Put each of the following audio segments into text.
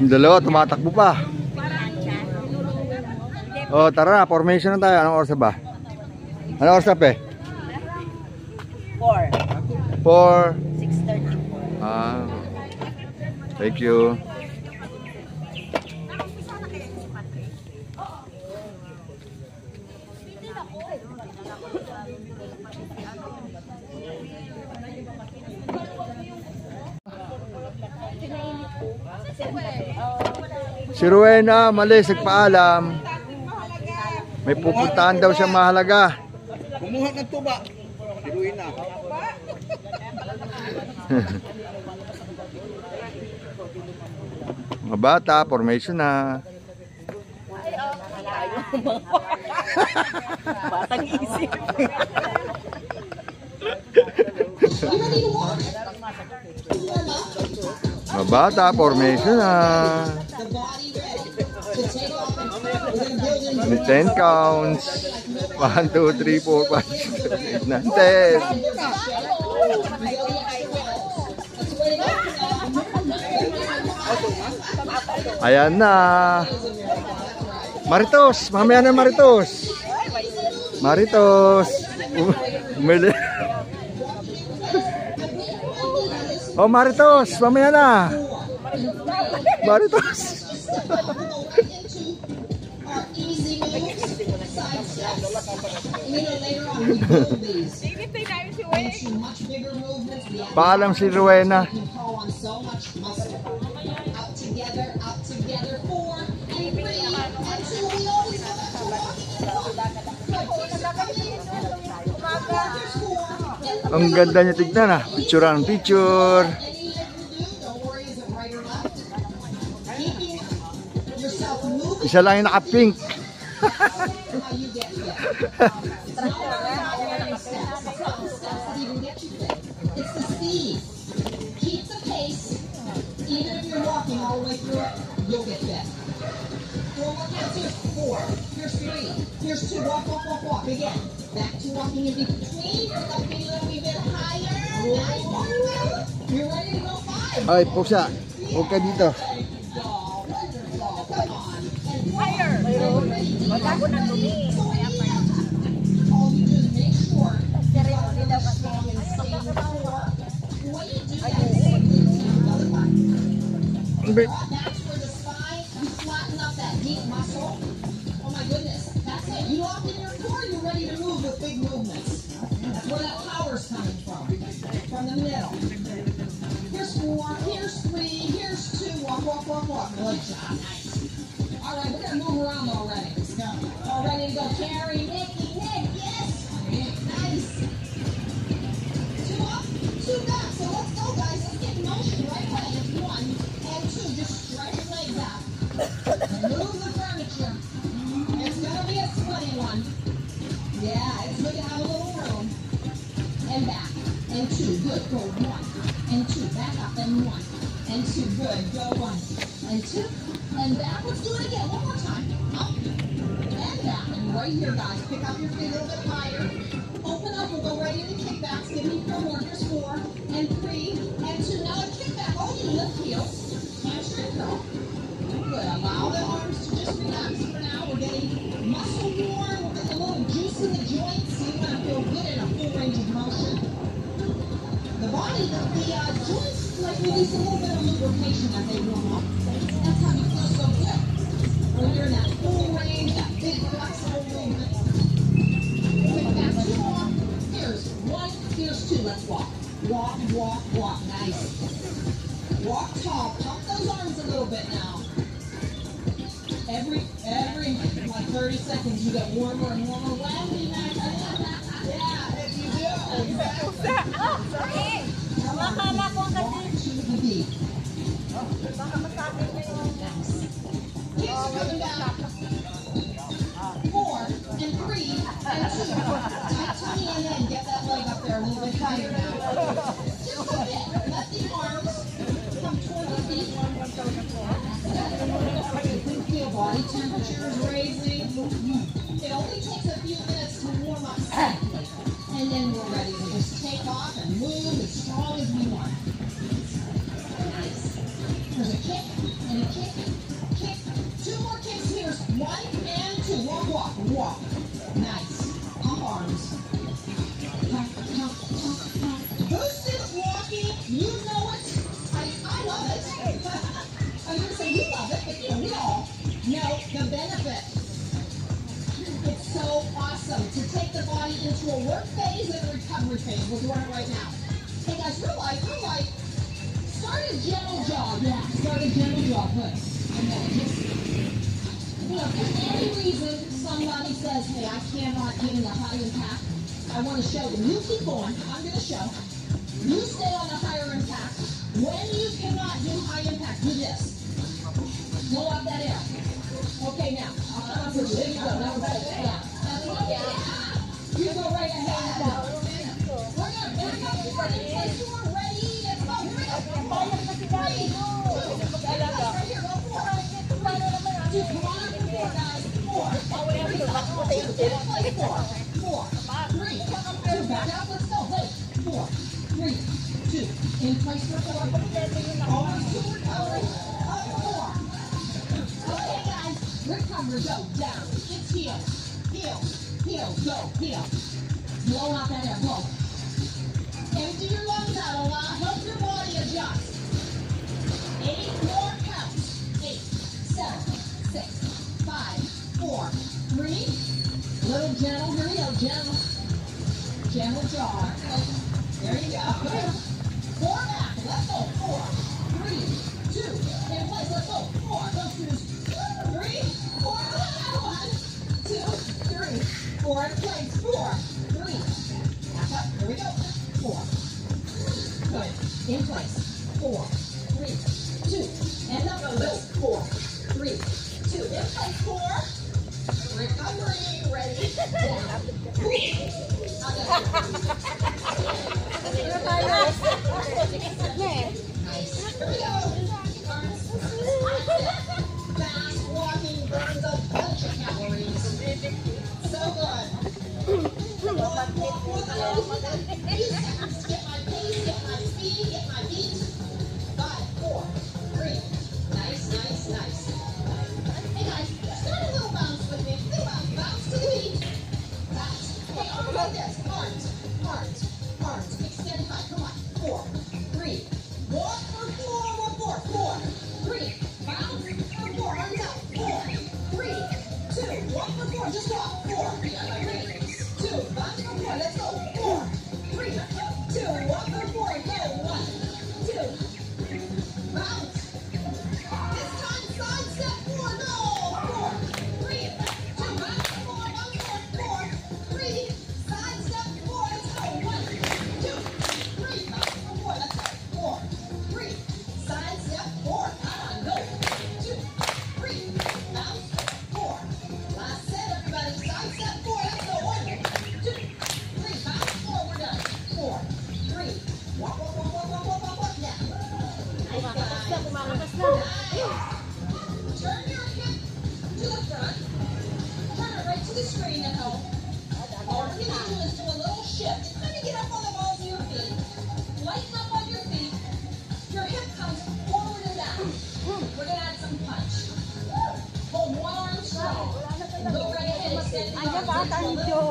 Yung dalawa, tumatakbo pa. Oh, tara, formation na tayo. Anong oras ba? Anong oras na, pe? 4. 4. 6:30. Ah. Thank you. Si Rowena, mali, nagpaalam. May pupuntahan daw siya mahalaga. Kumuha ng tuba. Si Rowena. Mga bata, formation na. Batang isip. Mga bata, formation na. 10 counts. 1, 2, 3, 4, 5, 6, 7, 8, 9, 10. Ayan na. Maritos, mamaya na Maritos. Maritos. Umili. Oh Maritos, mamaya na. Maritos. Paalam si Rowena. Ang ganda niya tignan ah. Picturean picture. Isa lang yung naka-pink. Here's 3. Here's 2. Walk, walk, walk, walk. Again. Back to walking in between. Pick up a little bit higher. Nice. You're ready to go 5. Ay, pusa. Huwag ka dito. Higher. Wala ko na tumi. All you do is make sure. That's for the spine. You flatten up that deep muscle. Oh my goodness. That's it. You lock in your core, you're ready to move with big movements. That's where that power's coming from. From the middle. Here's 4, here's 3, here's 2. Walk, walk, walk, walk. Good job. Nice. All right, we're going to move around already. All ready to go. Carrie, Nikki, Nick, yes. Nice. 2 up, 2 back. So let's go, guys. Let's get in motion right away. It's 1 and 2. Just stretch your legs out. And move the furniture. It's going to be a sweaty one. Yeah, it's good to have a little room. And back. And 2. Good. Go 1 and 2. Back up and 1 and 2. Good. Go 1 and 2. And back. Let's do it again. One more time. Up and back. And right here, guys. Pick up your feet a little bit higher. Open up. We'll go right into kickbacks. Give me 4 more. Here's 4 and 3 and 2. Now a kickback. All you lift heels. Hamstring curl. Good. Allow the arms to just relax for now. We're getting muscle warm. We're getting a little juice in the joints. So you want to feel good in a full range of motion. The body, the joints, like release a little bit of lubrication as they warm up. That's how you feel so good. When you're in that full range, that big flexible movement. Quick back, 2 more. Here's 1, here's 2. Let's walk. Walk, walk, walk. Nice. Walk tall. Pump those arms a little bit now. Every like 30 seconds, you get warmer and warmer. Wendy, nice. Yeah, if you do. Makakala ko kasi. Walk to the beat. Baka masabi na yun. Keeps coming down. 4 and 3 and 2. Tight tummy and then get that leg up there a little bit higher now. Just a bit. Let the arms come toward the feet. You can feel body temperature is raising. It only takes a few minutes to warm up safely. And then we're ready to just take top and move as strong as we want. Nice. There's a kick and a kick, kick. 2 more kicks here. 1 and 2. Walk, walk, walk. Nice. Pump arms. Pump, pump, pump, pump. Boosted walking. You know it. I love it. I'm going to say you love it, but you know, we all know the benefit. It's so awesome to take the body into a work phase and a recovery phase. We're doing it right now. Hey guys, real life, start a gentle jog. Yeah, start a gentle jog. Good. And then just, you know, if for any reason somebody says, hey, I cannot get in the high impact, I want to show them. You keep going. I'm going to show. You stay on the higher impact. When you cannot do high impact, do this. Go up that air. Okay, now. I'll come up with you. There you go. That was it. Yeah. That's what, yeah. You go right ahead. We're going to back up the running place. You are ready. Let's go. Here we go. 3, 2. Right here. Go 4. 2. Come on up to 4, guys. 4. 4. 3. 2. Back up. Let's go. Wait. 4. 3. 2. In place for 4. Almost 2 recovery. Up 4. Okay, guys. Recovery. Go down. It's heels. Heels. Heels. Go. Heels. Blow out that air. Blow. Empty your lungs out a lot. Help your body adjust. 8 more counts. 8, 7, 6, 5, 4, 3. Little gentle. Here we go. Gentle. Gentle jog. There you go. 4 back. Let's go. 4, 3, 2. In place. Let's go. 4. Those 2. 3, 4. 1, 2, 3. 4 in place. 4, 3. Back up. Here we go. 4. Good. In place. 4, 3, 2. And up. Go. 4, 3, 2. In place. 4. Recovery. Ready. Down. Nice. Here we go. Fast walking burns a bunch of calories. So good. Walk, walk, walk. Get my pace, get my speed, get my beat. 5, 4, 3. Nice, nice, nice. Hey guys, start a little bounce with me. Little bounce. Bounce to the beat. Bounce. Hey, arms like this. Arms. Arms. Arms. Extend 5. Come on. 4, 3. Walk for 4. 4. 3. Bounce for 4. Arms out. 4, 3, 2. Walk for 4. Just walk. 4, 3, 2. Bounce for 4. Let's go. 4, 3, 2. Walk for 4. Go. 1, 2. Bounce. This time, side step 4. No. 4, 3, 2. Bounce for 4. Bounce for 4, 3. Side step 4. Let's go. 1, 2, 3. Bounce for 4. Let's go. 4, 3. Side step 4. Come on. Go. 2, 3. Bounce 4. Last set, everybody. Side step 4. Let's go. 1, 2, 3. Bounce 4. We're done. 4, 3. Walk, walk, walk, walk, walk, walk, walk, walk. Now. Nice, guys. Nice. Turn your hip to the front. Turn it right to the screen at home. All we're going to do is do a little shift. Kind of get up on the balls of your feet. Lighten up on your feet. Your hip comes forward and down. We're going to add some punch. Hold one arm strong. And go right ahead. Extend the arms into a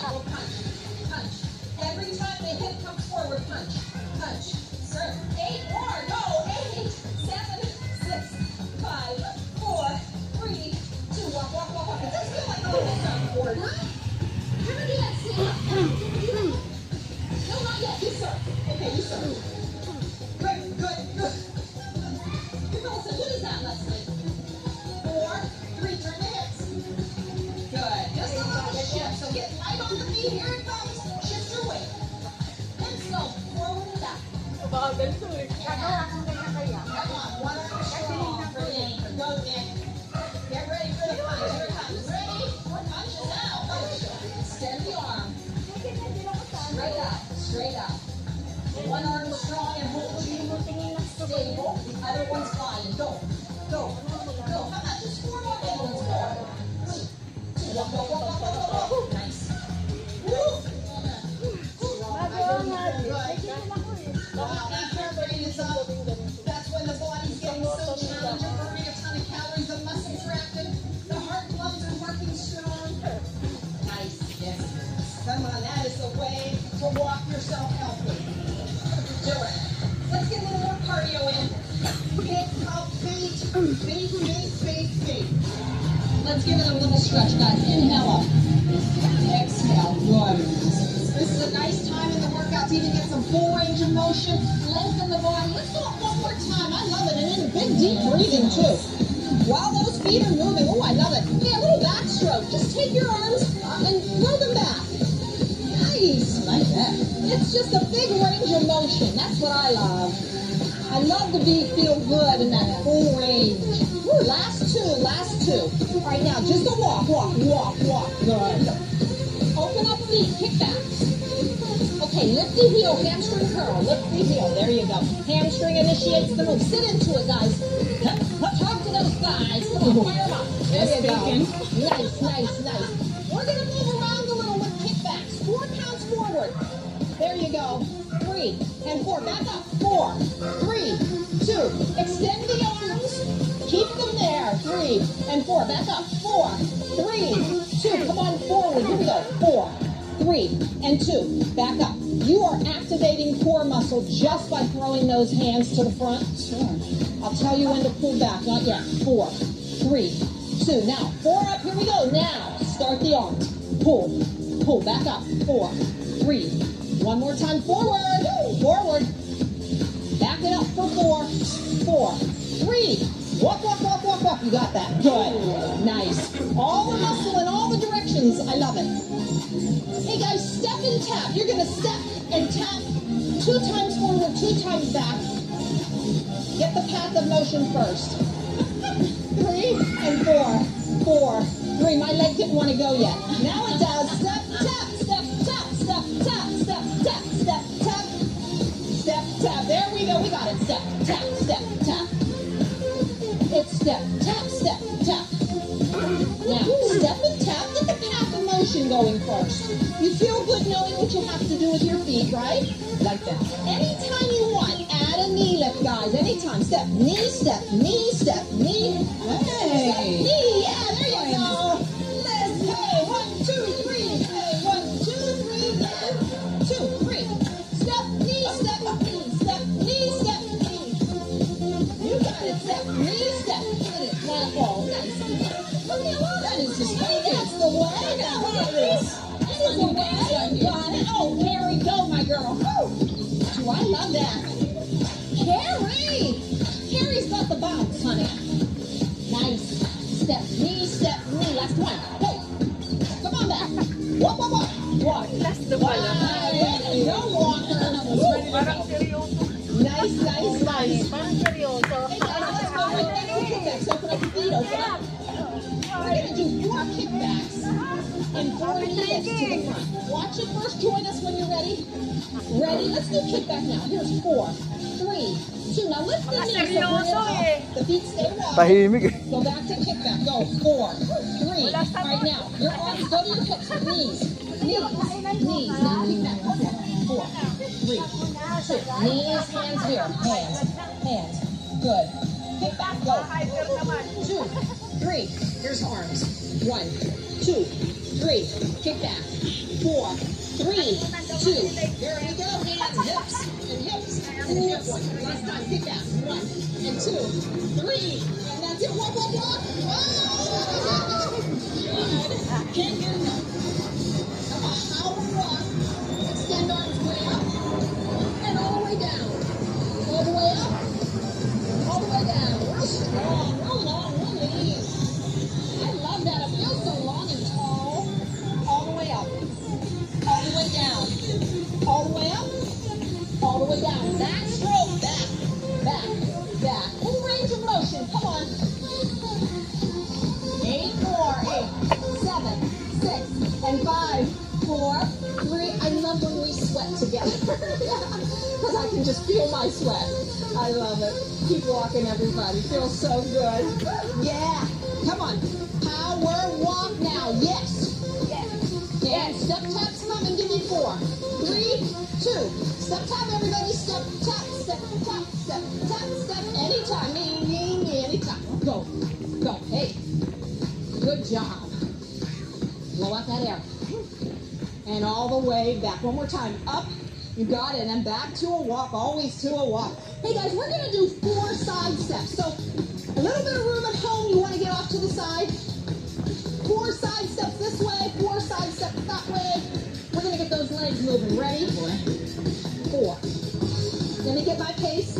little punch. Punch. Punch. Every time the hip comes forward, punch. Punch. Serve. 8 more. Go. 8, 7, 6, 5, 4, 3, 2. Walk, walk, walk, walk. It does feel like a little stop forward, huh? How many of that stand up? No, not yet. You serve. Okay, you serve. Good, good, good. You're going to say, what is that, Leslie? 4, 3. Turn the hips. Good. Just a little shift. So get light on the feet. Here it comes. Shift your weight. And slow. Forward and back. Come on. One arm strong for the anchor. Go, Nick. Get ready for the punch. Here it comes. Ready? Punch is out. Extend the arm. Straight up. Straight up. One arm is strong and hold you stable. The other one's flying. Go. Go. Go. How about just 4 more big ones? 4, 3, 2. Walk, walk, walk, walk, walk, walk. Nice. Woo. That's when the body's getting so challenged, you're burning a ton of calories, the muscles are active, the heart lungs are working strong. Nice, yes. Come on, that is the way to walk yourself healthy. Do it. Let's get a little more cardio in. Pick up feet, feet, feet, feet, feet. Let's give it a little stretch, guys. Inhale up. Exhale. Good. This is a nice time in the workout to even get some full range of motion, lengthen the body. Let's do it one more time. I love it. And then big, deep breathing, too. While those feet are moving. Oh, I love it. Hey, a little backstroke. Just take your arms and throw them back. Nice. Like that. It's just a big range of motion. That's what I love. I love to feel good in that full range. Woo, last two. All right, now just a walk. Good. Open up feet, kickbacks. Okay, lift the heel, hamstring curl. Lift the heel, there you go. Hamstring initiates the move. Sit into it, guys. Talk to those thighs. Come on, fire them up. There you go. Nice. We're going to move around a little with kickbacks. 4 counts forward. There you go. 3 and 4. Back up. 4, 3, 2. Extend the arms. Keep them there. 3 and 4. Back up. 4, 3, 2. Come on forward. Here we go. 4, 3 and 2. Back up. You are activating core muscle just by throwing those hands to the front. Sure. I'll tell you when to pull back. Not yet. 4, 3, 2. Now 4 up. Here we go. Now start the arms. Pull. Back up. 4, 3. One more time. Forward. Back it up for 4, 3. Walk. You got that. Good. Nice. All the muscle in all the directions. I love it. Hey guys, step and tap. You're going to step and tap 2 times forward, 2 times back. Get the path of motion first. 3 and 4. 3. My leg didn't want to go yet. Now it does. Step, tap, step, tap, step, tap, step, tap, step, tap. Step, tap. There we go. We got it. Step, tap, step, tap. It's step, tap, step, tap. Now, step and tap. Get the path of motion going first. You feel good knowing what you have to do with your feet, right? Like that. Anytime you want, add a knee lift, guys. Anytime. Step, knee, step, knee, step, knee. Hey. Step, knee. Yeah, there you go. Let's hey. 1, 2, 3. Hey, 1, 2, 3. 2, 3. Step, knee, step, knee. Step, knee, step, knee. You got it. Step, knee, step. Get it. Flat ball. Nice. Look at that. Is just that's the way. Look at this. This is the way. Got it. Oh, Carrie, go, my girl. Woo. Do I love that? Carrie's got the bounce, honey. Nice. Step, knee, last one. Hey, come on back. Walk. Last the one. Go, walker. Parang seryoso. Nice. Parang seryoso. Hey, guys, let's go right there. Kickbacks. Open up your feet. Open up. We're going to do 4 kickbacks and 4 knee lifts to the front. Watch it first. Join us when you're ready. Ready? Let's do kickback now. Here's 4, 3, 2. Now lift the knees. So bring it up. The feet stay wide. Tahimik eh. Go back to kickback. Go. 4, 3. All right, now. Your arms go to your hips. Knees. Now kickback. 4, 3, 2. Knees, hands here. Hands. Good. Kickback. Go. 2, 3. Here's arms. 1, 2, 3. Kick back. 4, 3, 2. Here we go. Hands, hips. Last time. Kick back. 1 and 2, 3. And that's it. Walk. Oh! Good. Can't get enough. Come on. Power walk. Extend arms way up. And all the way down. All the way up. All the way down. Real strong. Real long. Real lean. I love that. It feels so long and tall. All the way up. All the way down. All the way up. All the way down. Back stroke. Back. Full range of motion. Come on. 8 more. 8, 7, 6, and 5, 4, 3. I love when we sweat together. Because I can just feel my sweat. I love it. Keep walking, everybody. Feels so good. Yeah. Come on. Power walk now. Yes. And step taps coming. Give me 4, 3, 3, 2. Step, tap, everybody. Step, tap, step, tap, step, tap, step. Anytime, anytime. Go, go. Hey, good job. Blow out that air. And all the way back. One more time. Up. You got it. And back to a walk. Always to a walk. Hey, guys, we're going to do 4 side steps. So a little bit of room at home. You want to get off to the side. 4 side steps this way. 4 side steps that way. We're going to get those legs moving. Ready? 4. Let me get my pace.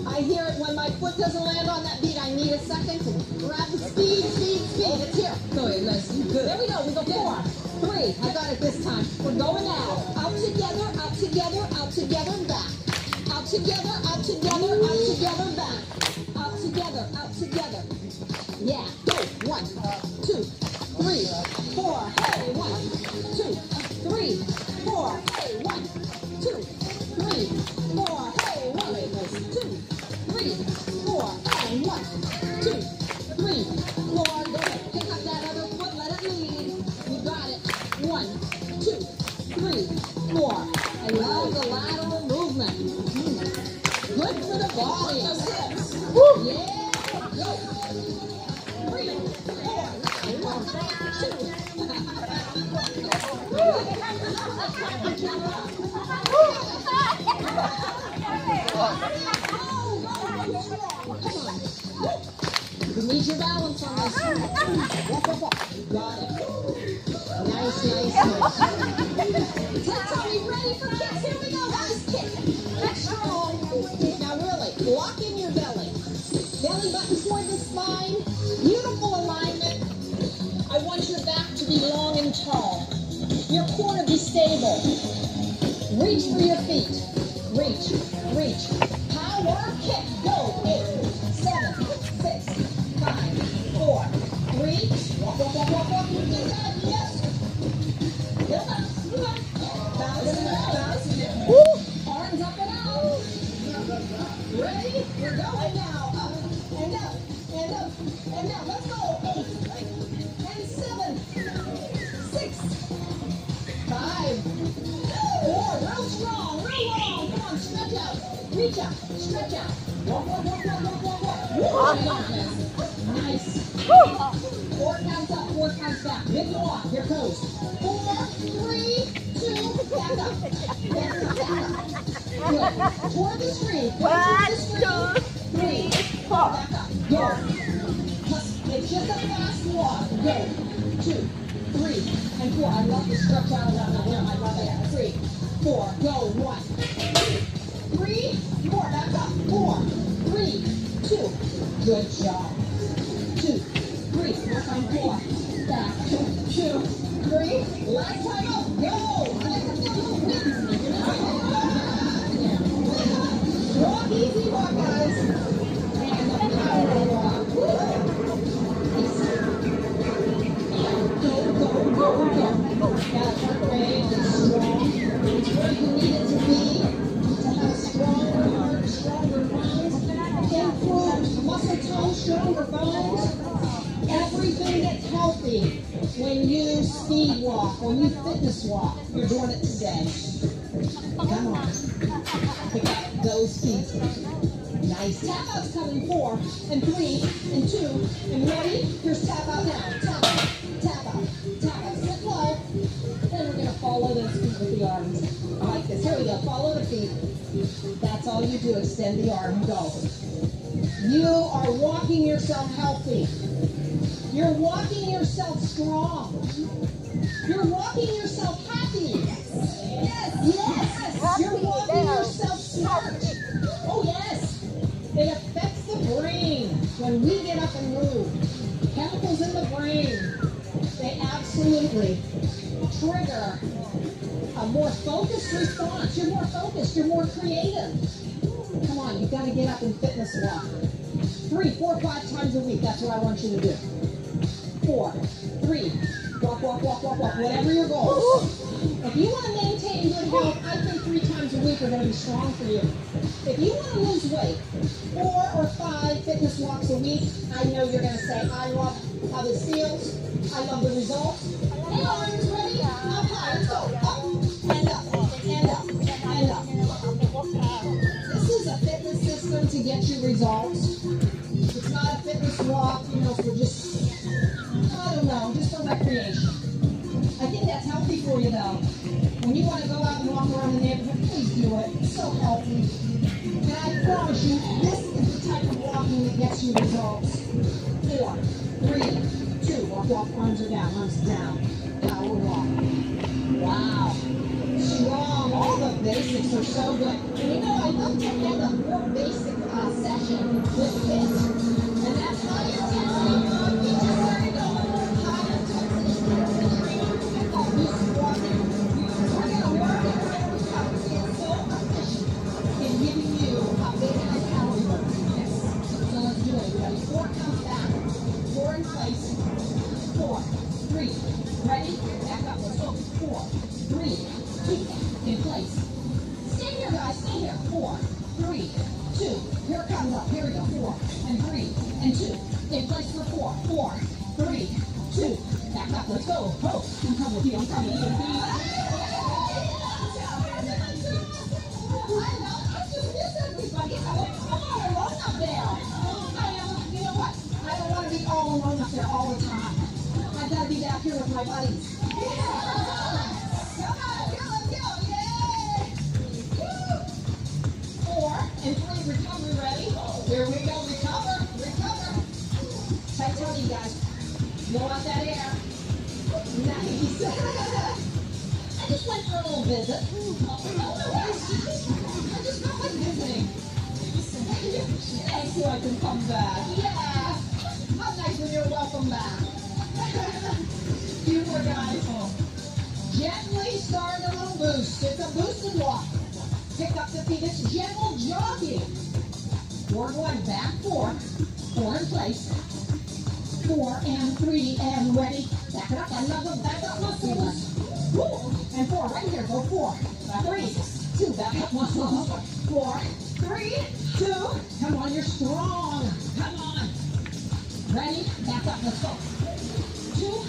I hear it when my foot doesn't land on that beat. I need a second to grab the speed. It's here. Go ahead, Leslie. Good. There we go. We go 4, 3. I got it this time. We're going now. Out together, out together, out together, back. Out together, out together, out together, back. Out together, out together. Yeah. Go. 1, 2, 3, 4. Hey, 1, 2, 3, 4. Hey, 1, 2, 3, 4. Hey, 1, 2, 3, 4. Hey, 1, 2, 3, 4. Go ahead. Pick up that other foot. Let it lead. You got it. 1, 2, 3, 4. I love the lateral movement. Good for the body. Yeah. Go. 3, 4. 1, 2. You need your balance on this. Got it. Nice, nice, nice. Tits, are we ready for kicks? Here we go, guys. Kick. Extra strong. Now really, lock in your belly. Belly button toward the spine. Beautiful alignment. I want your back to be long and tall. Your core to be stable. Reach for your feet. Reach, reach. Power kick. Go. 8, 7, 6, 5, 4, 3. Walk, walk, walk, walk, walk. You do that. Yes. Build up. Bounce, bounce. Woo. Arms up and out. Ready? We're going now. Up and up and up and down. Let's go. 8 and 7, 6, 5, 4. Real strong, real long. Come on, stretch out. Reach out. Stretch out. Walk, walk, walk, walk, walk, walk, walk. Woo. Nice. 4 counts up, 4 counts back. Big walk. Here goes. 4, 3, 2. Back up. Back up, back up. Good. Toward the screen. 1, 2, 3, 4. Back up. Go. It's just a fast walk. Go. 2, 3, and 4. I love the stretch out around the rim. I love it. 3, 4. Go. 1, 2, 3, 4. Back up. 4, 3, 2. Good job. 2, 3. Work on 4. Back. 2, 3. Last time up. Go. Walk easy, walk, guys. And the power walk. Go, go, go, go. Got heart rate and strong. It's where you need it to be to have a stronger heart, stronger mind, improved muscle tone, stronger bones. Everything gets healthy when you speed walk, when you fitness walk. You're doing it today. Come on. Pick up those feet. Nice. Tap out's coming. 4 and 3 and 2 and ready. Here's tap out now. Tap out. Tap out. Tap out. Sit low. Then we're going to follow those feet with the arms. Like this. Here we go. Follow the feet. That's all you do. Extend the arm. Go. You are walking yourself healthy. You're walking yourself strong. You're walking yourself happy. Yes, yes. You're walking yourself smart. Oh, yes. It affects the brain when we get up and move. Chemicals in the brain, they absolutely trigger a more focused response. You're more focused. You're more creative. Come on, you've got to get up and fitness walk. 3, 4, 5 times a week. That's what I want you to do. 4, 3. Walk, walk, walk, walk, walk. Whatever your goals. If you want to maintain good health, I think 3 times a week are going to be strong for you. If you want to lose weight, 4 or 5 fitness walks a week, I know you're going to say, I love how this feels. I love the results. Hey, arms ready? Up high. Let's go. Up and up and results. It's not a fitness walk, you know, for just, I don't know, just for recreation. I think that's healthy for you, though. When you want to go out and walk around the neighborhood, please do it. It's so healthy. And I promise you, this is the type of walking that gets you results. 4, 3, 2, walk, arms are down, power walk. Wow. Strong, all the basics are so good. And you know, I love to end a more basic session with this. And that's how you can be just very high intensity. We call this walking. We're going to work it right now. It's so efficient in giving you a big high calorie load. Yes. So let's do it, everybody. 4 counts back. 4 in place. 4, 3. Ready? Back up. Let's go. 4, 3. Keep that in place. Stay here, guys. Stay here. 4, 3, 2. Here it comes up. Here we go. 4 and 3 and 2. In place for 4. 4, 3, 2. Back up. Let's go. Oh, I'm coming with you. I'm coming with you. I just miss everybody. I'm all alone up there. You know what? I don't want to be all alone up there all the time. I gotta be back here with my buddies. Come on, let's go. Yay! Woo! 4 and 3, recovery ready. Here we go, recover. Tight tummy, guys. Blow out that air. Nice. I just went for a little visit. I just got my visiting. Thank you, I can come back. Yeah. How nice when you're welcome back. You poor guys. Gently start a little boost. It's a boosted walk. Pick up the feet. It's gentle jogging. We're going back 4. 4 in place. 4 and 3 and ready. Back it up. Another back up muscles. Woo. And 4 right here. Go 4. 3, 2. Back up muscles. 4, 3, 2. Come on, you're strong. Come on. Ready? Back up. Let's go. 2,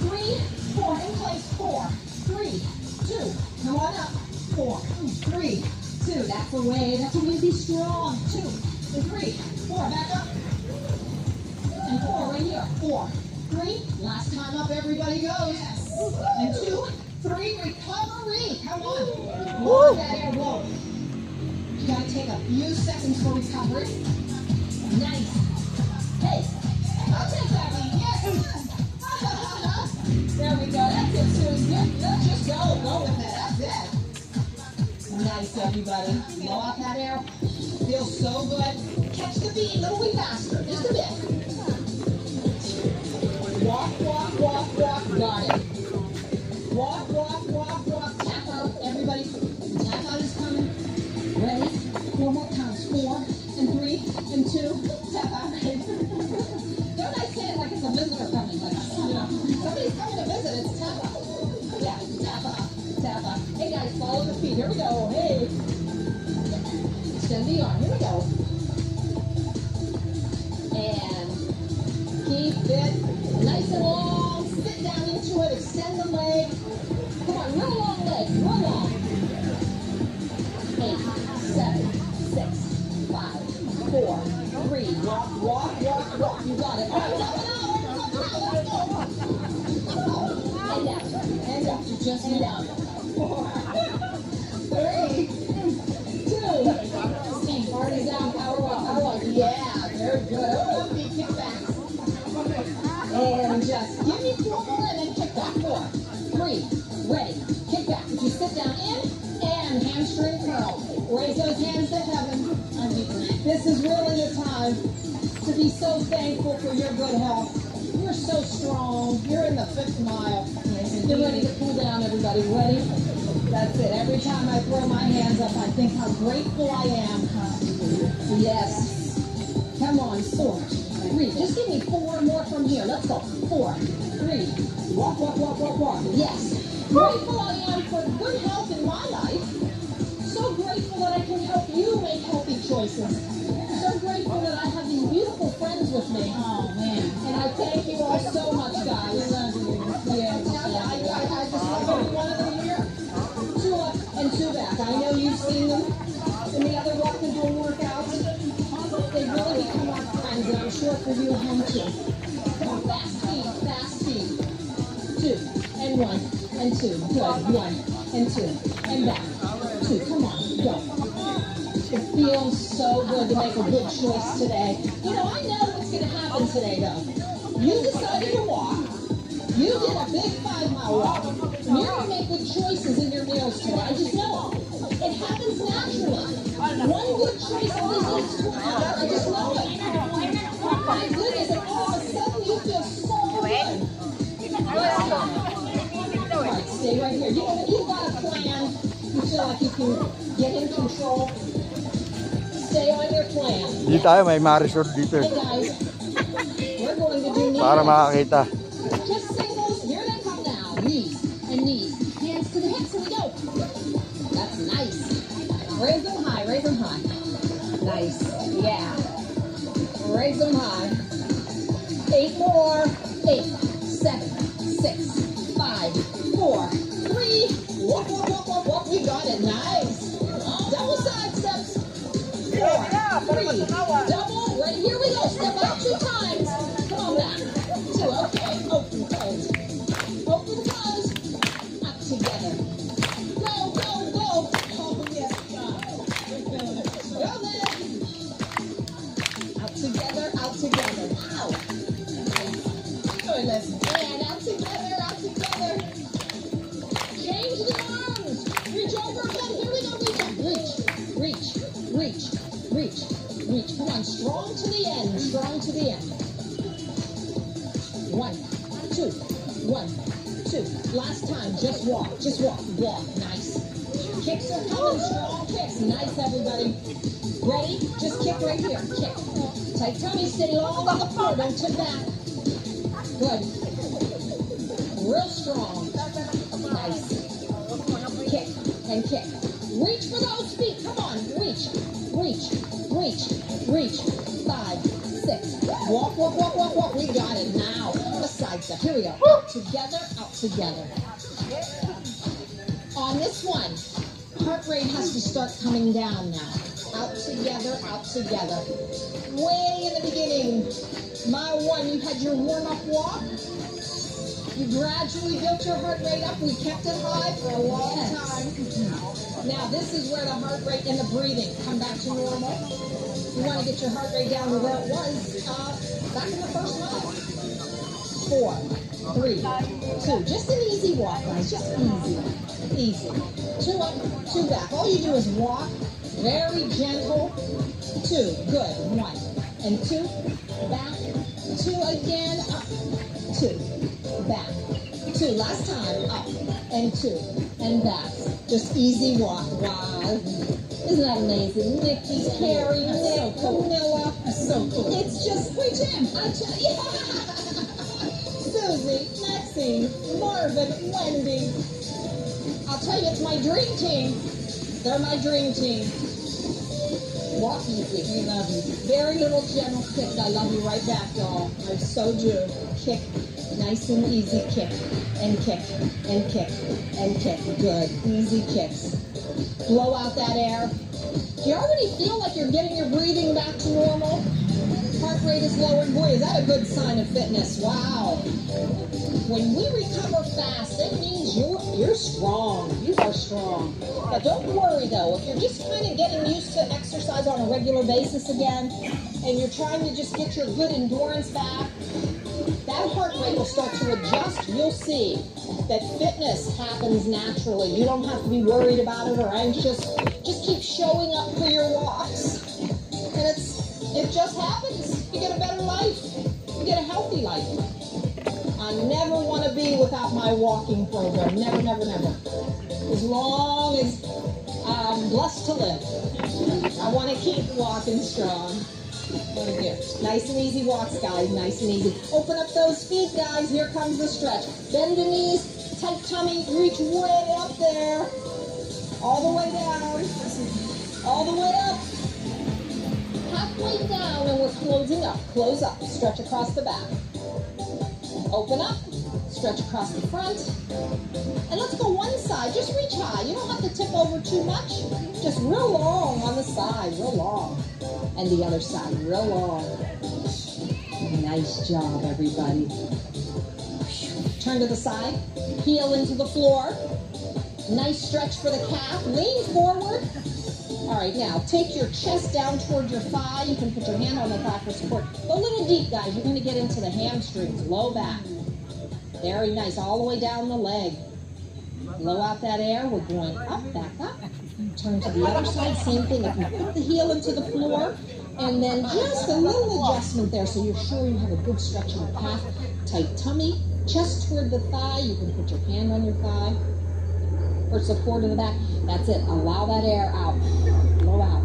3, 4 in place. 4, 3, 2. Come on up. 4, 3, 2. That's the way. That's the way to be strong. 2 and 3, 4. Back up. And 4 right here. 4, 3. Last time up, everybody goes. And 2, 3. Recovery. Come on. Blow that air. Blow. You gotta take a few seconds for recovery. Nice. Hey, I'll take that one. Yes. There we go. That's it, Susan. Let's just go with it. That's it. Nice, everybody. Blow out that air. Feels so good. Catch the beat a little bit faster. Just a bit. Walk. Got it. Walk. Tap out. Everybody. Tap out is coming. Ready? 4 more counts. 4 and 3 and 2. Tap out. Don't I say it like it's a visitor coming? Like, you know, somebody's coming to visit. It's tap out. Yeah, tap out. Hey guys, follow the feet. Here we go. Hey. Extend the arm. Here we go. And keep it nice and long. Sit down into it. Extend the leg. Come on, real long legs. Real long. 8, 7, 6, 5, 4, 3. Walk. You got it. All right, and up. You just need out. 4, 3, 2. Party down. Power walk. Yeah, very good. Open up, feet, kick back. And just give me 4 more and then kick back. 4, 3, ready. Kick back. If you sit down in and hamstring curl. Raise those hands to heaven. This is really the time to be so thankful for your good health. You're so strong. You're in the 5th mile. Get ready to cool down, everybody. Ready? That's it. Every time I throw my hands up, I think how grateful I am. Yes. Come on. 4, 3. Just give me 4 more from here. Let's go. 4, 3. Walk. Yes. Grateful I am for good health in my life. So grateful that I can help you make healthy choices. So grateful that I have these beautiful friends with me. Oh, man. And I thank you all so much, guys. Yeah, I just love every one of them here. 2 up and 2 back. I know you've seen them in the other walk and doing workouts. They really for you at home too. Come on, fast feet. 2 and 1 and 2. Good. 1 and 2 and back. 2. Come on, go. It feels so good to make a good choice today. You know, I know what's going to happen today, though. You decided to walk. You did a big 5-mile walk. And you're going to make good choices in your meals today. I just know it. It happens naturally. One good choice always leads to another. I just know it. My goodness, and all of a sudden you feel so good. All right, stay right here. You know, when you've got a plan, you feel like you can get in control. Stay on your plan. Dito tayo, may Marisol dito. Hey guys, we're going to do knees. Para makakita. Just singles. Here they come now. Knees and knees. Hands to the hips. Here we go. That's nice. Raise them high. Raise them high. Nice. Yeah. Raise them high. 8 more. 8, 7, 6, 5, 4, 3. Walk, walk, walk, walk, walk. We got it. Nice. Double side steps. 4, 3. Double. Ready? Here we go. Step out 2 times. Come on back. 2. Okay. Open, close. Open, close. Up together. Go, go, go. Oh, yes, God. We're feeling it. Go there. Out together, out together. Wow. Goodness. And out together, out together. Change the arms. Reach over again. Here we go. Reach up. Reach, reach, reach, reach, reach. Come on. Strong to the end. Strong to the end. 1, 2, 1, 2. Last time. Just walk. Just walk. Walk. Nice. Kicks are coming. Strong kicks. Nice, everybody. Ready? Just kick right here. Kick. Tight tummy. Stay long on the floor. Don't tip back. Good. Real strong. Nice. Kick and kick. Reach for those feet. Come on. Reach. Reach. Reach. Reach. 5, 6. Walk, walk, walk, walk, walk. We got it now. A side step. Here we go. Out together. Out together. On this one, heart rate has to start coming down now. Out together. Out together. Way in the beginning. Mile 1, you had your warm-up walk. You gradually built your heart rate up. We kept it high for a long time. Now, this is where the heart rate and the breathing come back to normal. You want to get your heart rate down to where it was back in the first mile. 4, 3, 2. Just an easy walk, guys. Just easy. Easy. 2 up, 2 back. All you do is walk. Very gentle. 2. Good. 1 and 2. Back. 2 again. Up. 2. Back. 2. Last time. Up. And 2. And back. Just easy walk. Wow. Isn't that amazing? Nikki, Carrie, Nick, Camilla. So cool. It's just free gym. I tell you. Susie, Maxine, Marvin, Wendy. I'll tell you, it's my dream team. They're my dream team. Walk easy. We love you. Very little gentle kick. I love you right back, y'all. I so do. Kick. Nice and easy kick. And kick. And kick. And kick. Good. Easy kicks. Blow out that air. Do you already feel like you're getting your breathing back to normal? Heart rate is lowering. Boy, is that a good sign of fitness. Wow. When we recover fast, it means you're strong. You are strong. Now, don't worry, though. If you're just kind of getting used to exercise on a regular basis again, and you're trying to just get your good endurance back, that heart rate will start to adjust. You'll see that fitness happens naturally. You don't have to be worried about it or anxious. Just keep showing up for your walks. And it just happens. You get a better life. You get a healthy life. I never want to be without my walking program. Never, never, never. As long as I'm blessed to live, I want to keep walking strong. What a gift. Nice and easy walks, guys. Nice and easy. Open up those feet, guys. Here comes the stretch. Bend the knees. Tight tummy. Reach way up there. All the way down. All the way up. Halfway down, and we're closing up. Close up. Stretch across the back. Open up. Stretch across the front. And let's go one side. Just reach high. You don't have to tip over too much. Just real long on the side. Real long. And the other side. Real long. Nice job, everybody. Turn to the side, heel into the floor. Nice stretch for the calf. Lean forward. All right, now take your chest down toward your thigh. You can put your hand on the thigh for support. Go a little deep, guys. You're going to get into the hamstrings, low back. Very nice, all the way down the leg. Blow out that air. We're going up, back up. Turn to the other side, same thing. If you put the heel into the floor, and then just a little adjustment there so you're sure you have a good stretch in the calf. Tight tummy, chest toward the thigh. You can put your hand on your thigh for support in the back. That's it. Allow that air out. Blow out.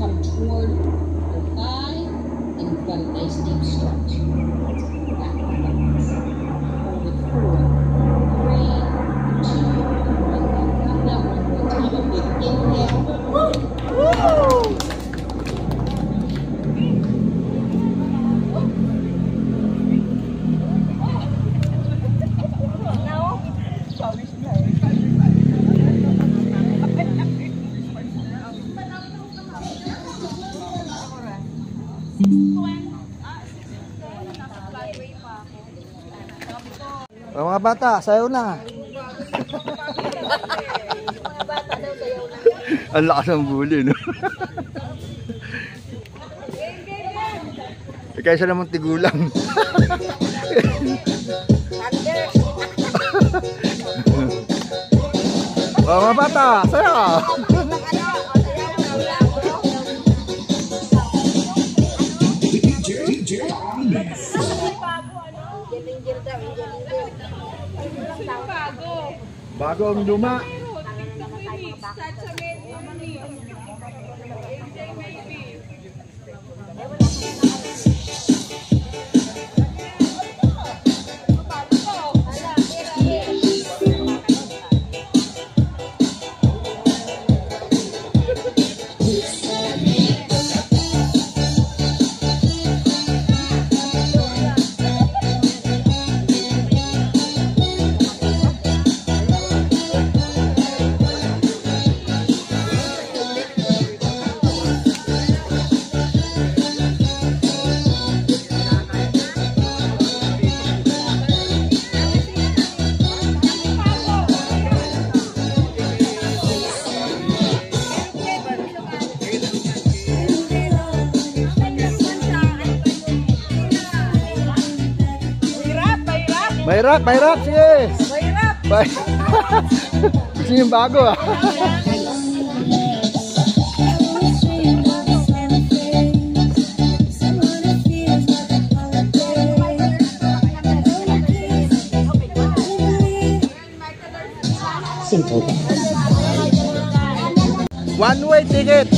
Come toward the thigh, and you've got a nice deep stretch. Back. Hold it 4, 3, 2, 1. Now one more time. A big inhale. Mga bata, sayo na. Ang lakas ng bully, no? Kaysa naman tigulang. Mga bata, sayo. Bago ang luma. Mahirap, sige. Mahirap. Gusto yung bago, ah. Simple. One-way ticket.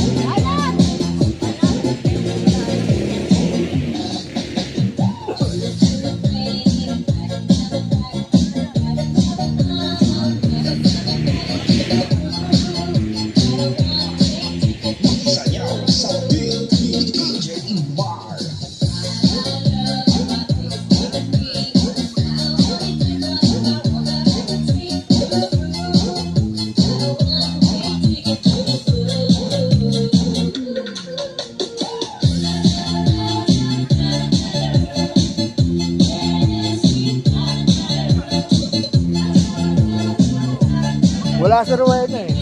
Wala sa Rowena eh.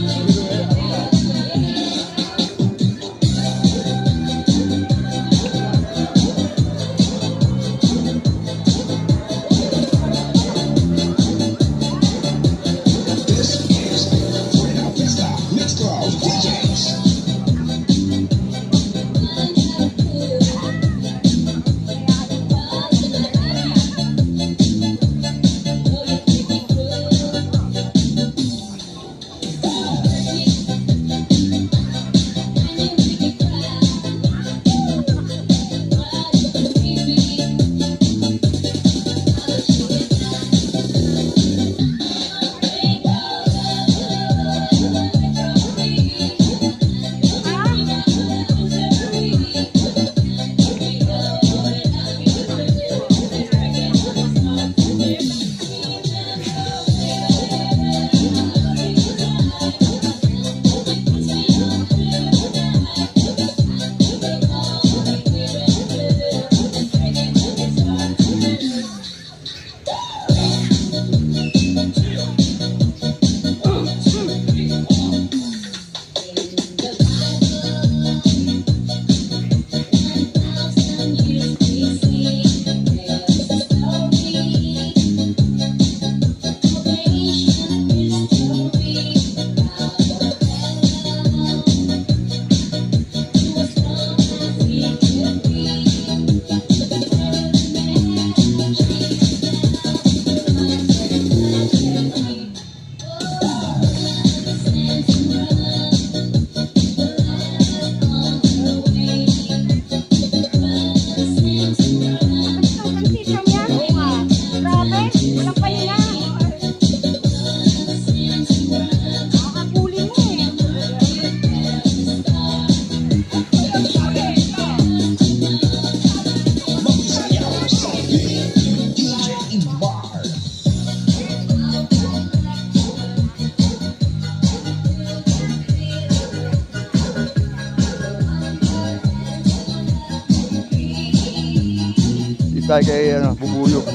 tayo kay Bubuyog.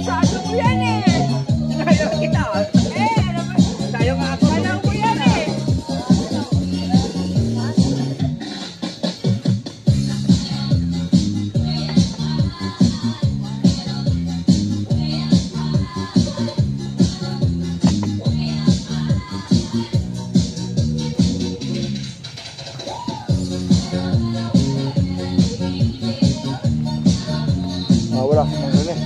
Sabi ko yan eh. Kaya kita. Alam mo, Tayo nga ako. alam ko yan eh. Wala. Ano eh.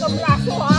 Ang braso ha.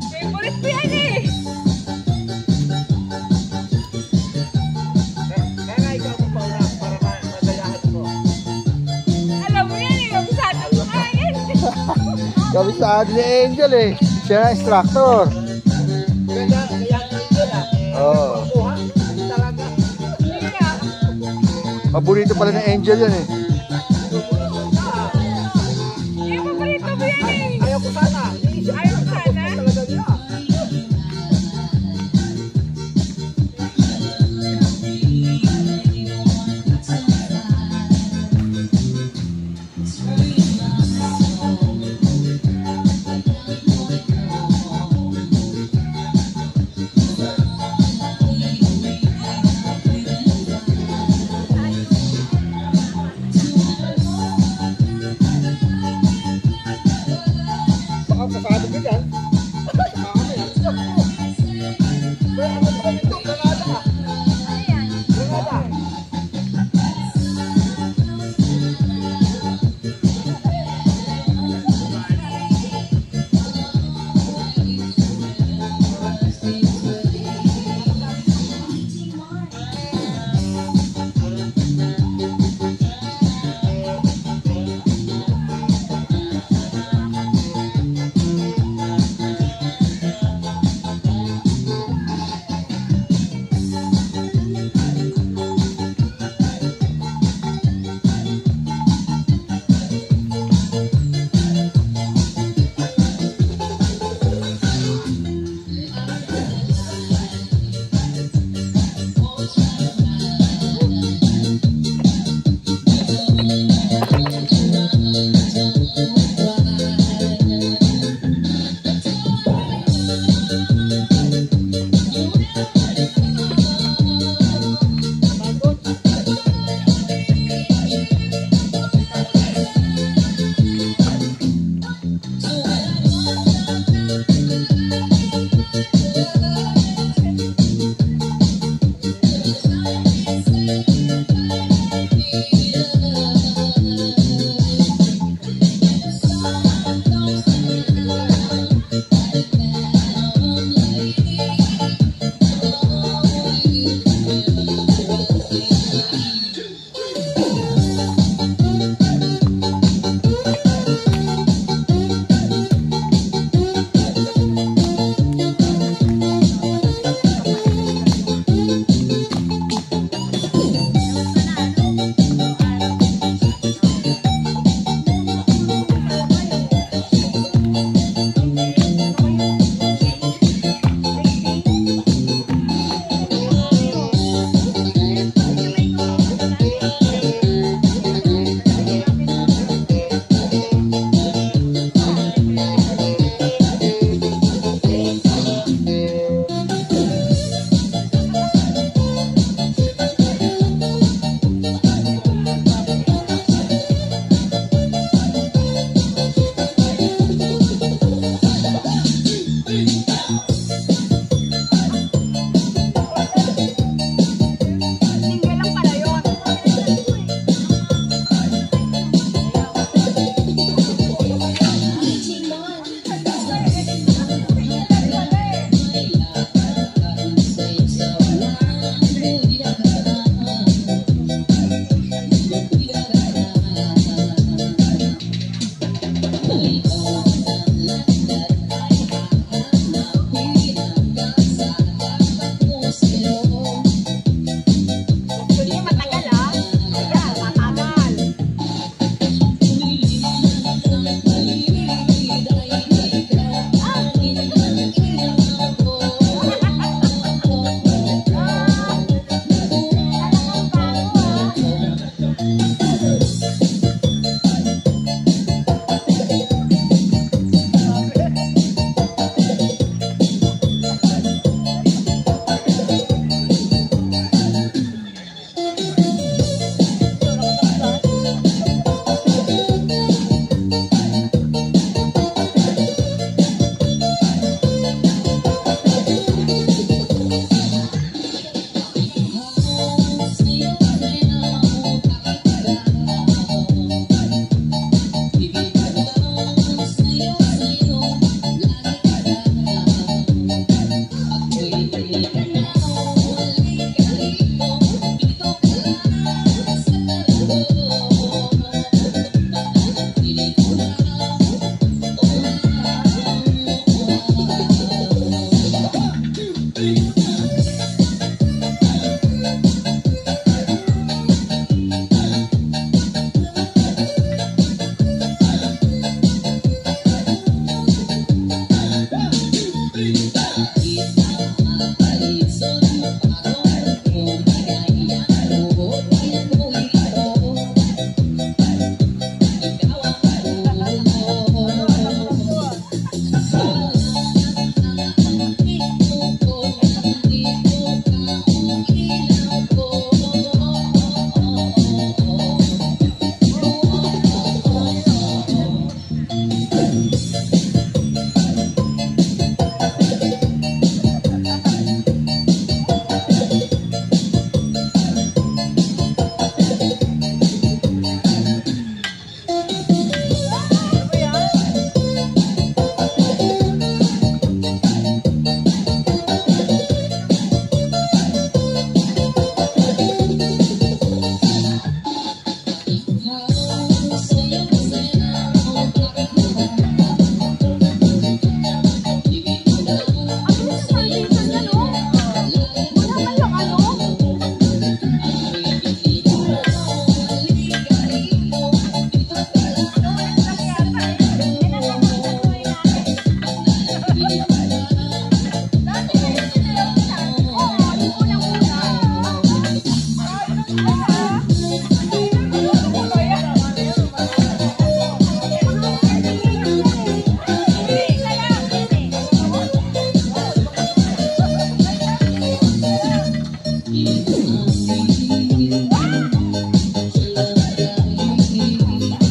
Favorite ko yan eh. Kaya ikaw mo pa una para madayahan ko. Alam mo yan eh. Kabisado ko nga yan. Kabisado ni Angel eh. Siya na instructor. Kaya Angel Oo. Kuha. Talaga. Hindi nga. Paborito pala ni Angel yan eh. Eh, paborito mo yan eh. Ayaw ko sana. Ayaw ko sana. Talaga niya.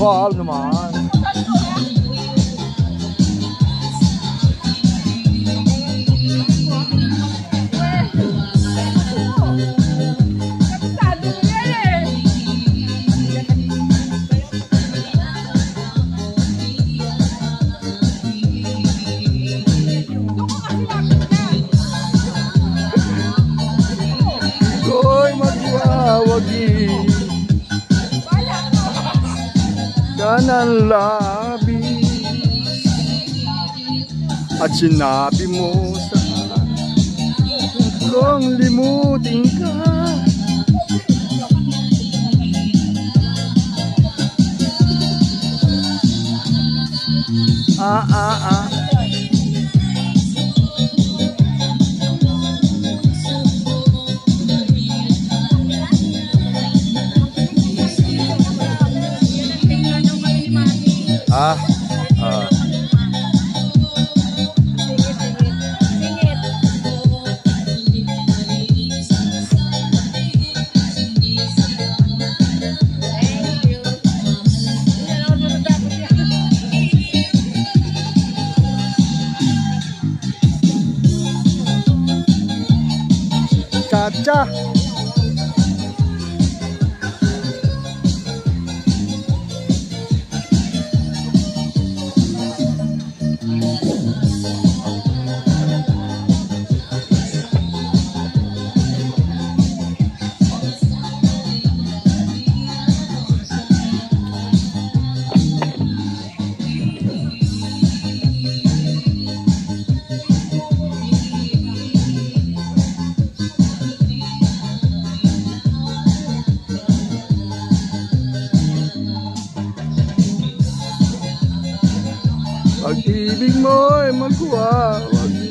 Wow naman. Kabisado mo yan eh. Doon ko kasi lapit na. Ko'y magwawagi Bala mo. ka ng labis at sinabi mo sa akin kung limutin ka. Ah. Ah. Cha-cha. Pag-ibig mo'y magwawagi.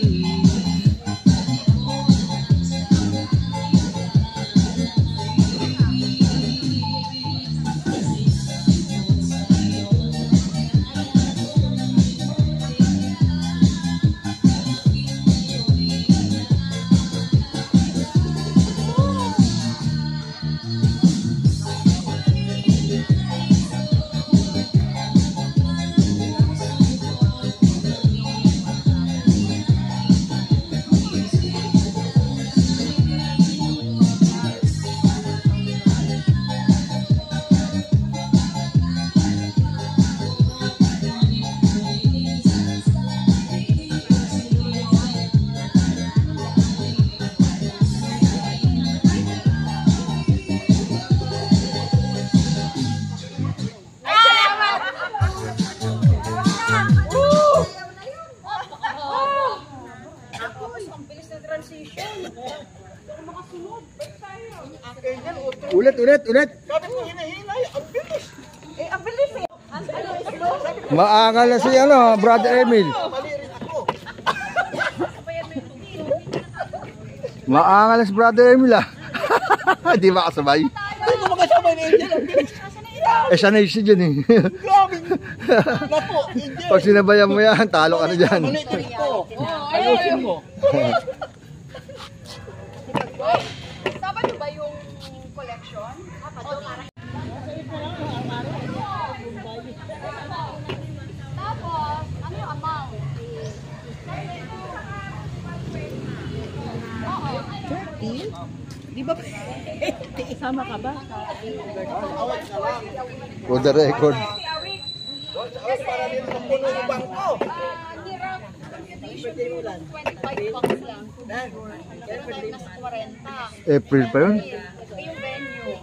Ulit. Bakit mo hinahinay? Ang bilis. Eh, ang bilis eh. Maangal na si Brother Emil. Mali rin ako. Maangal na si Brother Emil ah. Di ba kasabay? Ay, kung makasabay ni Angel, ang bilis. Eh, sanay siya dyan eh. Grabe. Naku, Angel. Pag sinabayan mo yan, talo ka na dyan. Mali rin ko. Ayusin mo. Tama nyo ba yung collection? Tapos, ano yung amount? Di ba? Sama ka ba? For the record. Para din sa puno ng bangko. Hirap computation yung 25 bucks lang. Pero tayo nasa 40. April pa yun? Yung venue.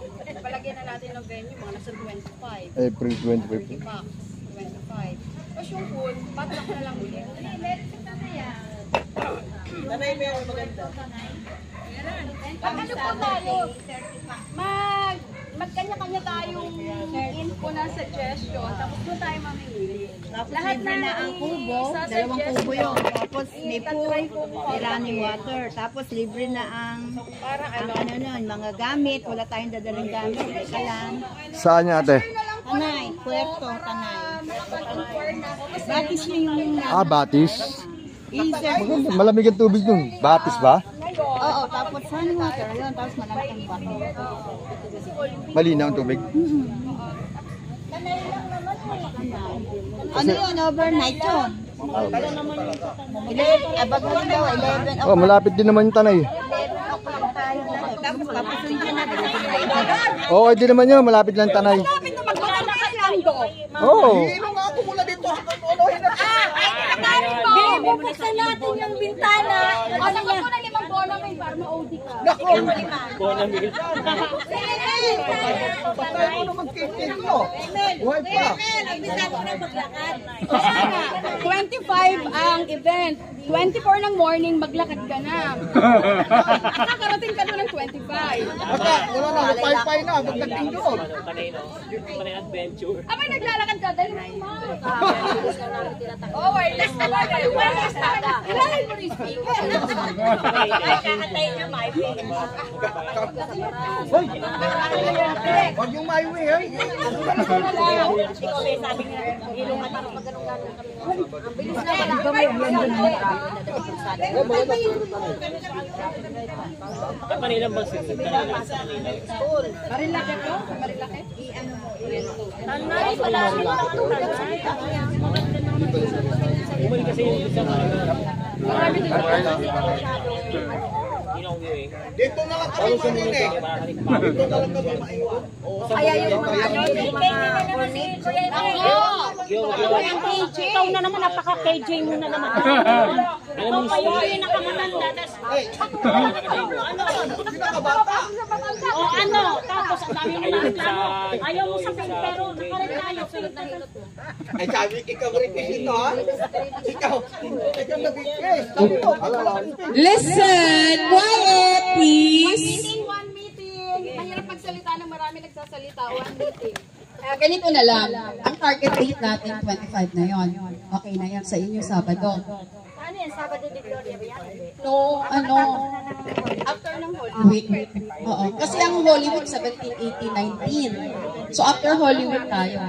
Palagyan na natin ng venue, mga nasa 25. April 25. Bucks. 25. Tapos yung food, patlak na lang ulit. Nanay, meron maganda. Pag ano po tayo, magkanya-kanya tayong info na suggestion, tapos doon tayo mamimili. Tapos Lahat libre na ang kubo, sa dalawang kubo yun. Tapos may itatry pool, ko may running water. Tapos libre na ang para ang ano nun, mga gamit. Wala tayong dadaling gamit. Teka lang. Saan niya ate? Tanay, Puerto, Tanay. Batis na yung Ah, Batis. Easer. Maganda, malamig ang tubig dun. Batis ba? Oo, tapos running water yun. Tapos malamig ang bato. Malinaw ang tubig. Mm-mm. Kanay lang naman Ano yun? Overnight yun? 11, bago lang daw, 11 Oh, malapit din naman yung Tanay. o'clock tayo. Tapos papusuin ka na. Oo, hindi naman yun. Malapit lang Tanay. Oo. Hilo nga ako mula dito hanggang ulohin na. Bubuksan natin yung bintana. Ano yan? Ako na 5 bono may para ma-OD ka. Nako! Patay mo naman kitin mo. Buhay pa. 25 ang event. 24 ng morning, maglakad ka na. Nakakarating ka doon ng 25. Baka, wala na, pay-pay na, magdating doon. Abay, naglalakad ka, dahil mo kumain. Oh, wireless na ba? Wireless na ba? Ilahin mo rin speaker. Ay, kakatayin niya, Maivy. Hoy! Huwag yung my way, ay. Ikaw, may sabi nga, ilong at ako magano'n-ganon kami. Ang bilis na wala. Marilaki ko? Marilaki? Tanay, wala siya. Marami din. Dito na lang kami manin eh. Dito na lang kami maiwan. Kaya yung mga yung KJ. Ikaw na naman, napaka-KJ mo na naman. Ikaw kayo yung nakamatanda. O ano, tapos ang dami mo na plano. Ayaw mo sa pero nakarin tayo. Ay sabi, ikaw requisito ha? Ikaw nag-request. Sabi mo, pag wala kang request. Listen, quiet, please. One meeting. Mahirap magsalita ng marami nagsasalita. One meeting. Ganito na lang. Ang target date natin, 25 na yon. Okay na yan sa inyo, Sabado. Ano yan? Sabado de Gloria ba yan? No, ano, After ng Holy week. Oo. Kasi ang Holy Week, 17, 18, 19. So after Holy Week tayo.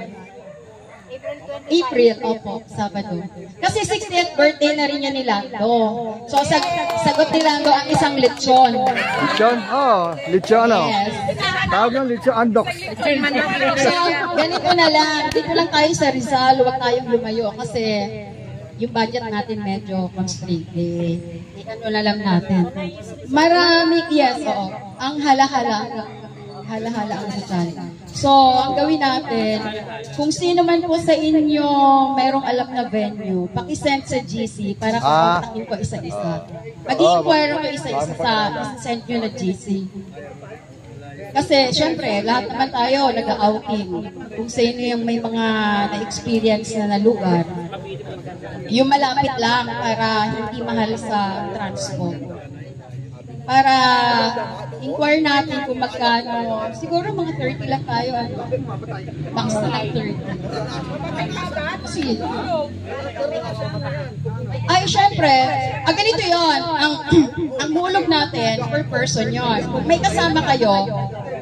April, opo, Sabado. Kasi 60th birthday na rin yan ni Lando. So sagot ni Lando ang isang lechon. Lechon? Oo, lechon ano? Yes. Tawag yung lechon andox. So, ganito na lang. Dito lang tayo sa Rizal. Huwag tayong lumayo kasi yung budget natin medyo constricted. Ano na lang natin. Marami, yes, oo. Ang hala-hala. Hala-hala ang Rizal. So, ang gawin natin, kung sino man po sa inyo mayroong alam na venue, pakisend sa GC para kukontakin ko isa-isa. Mag-i-inquire ko isa-isa sa send nyo na GC. Kasi, syempre, lahat naman tayo nag-outing. Kung sino yung may mga na-experience na lugar, yung malapit lang para hindi mahal sa transport. Para inquire natin kung magkano. Siguro mga 30 lang tayo. Ano? Max na lang 30. Kasi ay, syempre, ganito yon. Ang hulog natin, per person yon. Kung may kasama kayo,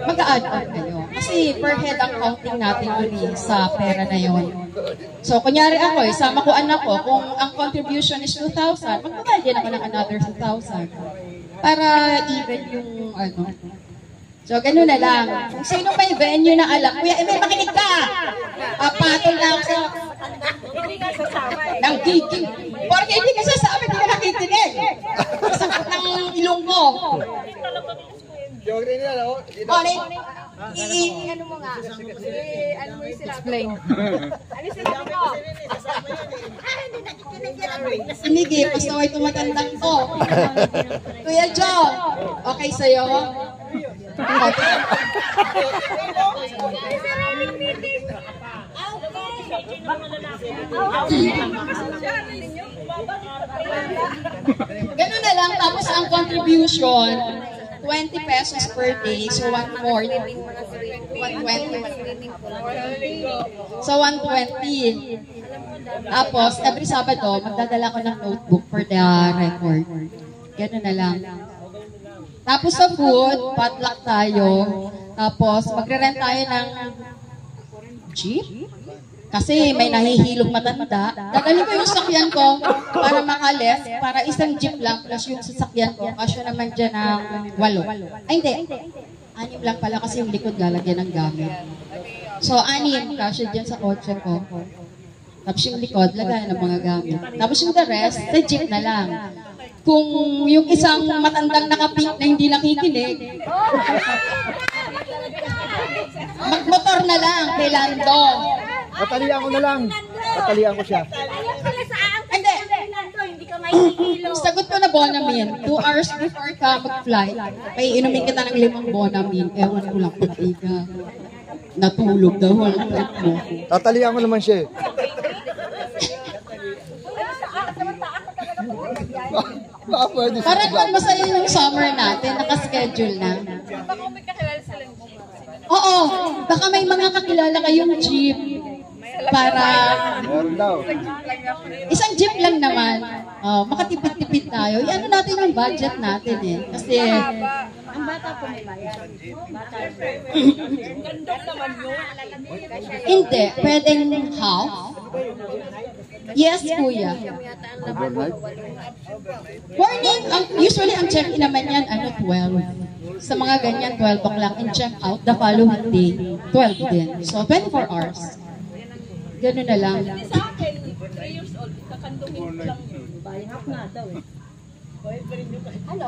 mag-a-add on kayo. Kasi per head ang counting natin dun sa pera na yon. So, kunyari ako, sama ko anak ko, kung ang contribution is 2,000, magbabayad din ako ng another 2,000. Para even yung ano. So, ganun na lang. Kung sino may venue na alam, kuya, may makinig ka! Patol lang sa ng giging. Porque hindi ka sasabi, hindi ka nakikinig. Sakit ng ilong mo. Yung rin nila, no? ano mo nga? Ano mo yung sinabi ko? Ano yung sinabi ko? Hindi nakikinig yan. Sige, basta may tumatandang to. Kuya Joe, okay sa'yo? Okay. Ganun na lang, tapos ang contribution, 20 pesos per day, so 140. 120. So 120. Tapos, every Sabado, magdadala ko ng notebook for the record. Ganun na lang. Tapos sa food, potluck tayo. Tapos, magre-rent tayo ng jeep. Kasi may nahihilong matanda. Dadalhin ko yung sasakyan ko para makalis, para isang jeep lang plus yung sasakyan ko. Kasya naman dyan ng 8. Ay, hindi. 6 lang pala kasi yung likod lalagyan ng gamit. So, anim, kasya dyan sa kotse ko. Tapos yung likod, lagay ng mga gamit. Tapos yung the rest, sa jeep na lang. Kung yung isang matandang nakapink na hindi nakikinig, magmotor na lang kay Lando. Tatalian ko na lang. Tatalian ko siya. Hindi. Hindi ka mahihilo. Sagot ko na Bonamin. 2 hours before ka mag-flight, may inumin kita ng 5 Bonamin. Ewan ko lang pati ka. Natulog daw. Walang trip mo. Tatalian ko naman siya eh. Baka pwede siya. Parang kung masaya yung summer natin, nakaschedule na. Oo, baka may mga kakilala kayong jeep para Meron daw. isang jeep lang naman. Makatipid-tipid tayo. Iano natin yung budget natin eh. Kasi Ang bata po may bayad. hindi, pwedeng half. Yes, kuya. Overnight. Morning, usually ang check-in naman yan, 12. Sa mga ganyan, 12 o'clock and check out the following day, 12 din. So, 24 hours. Ganun na lang. Sa akin, 3 years old, kakanduhin lang yun. Bayad na daw eh.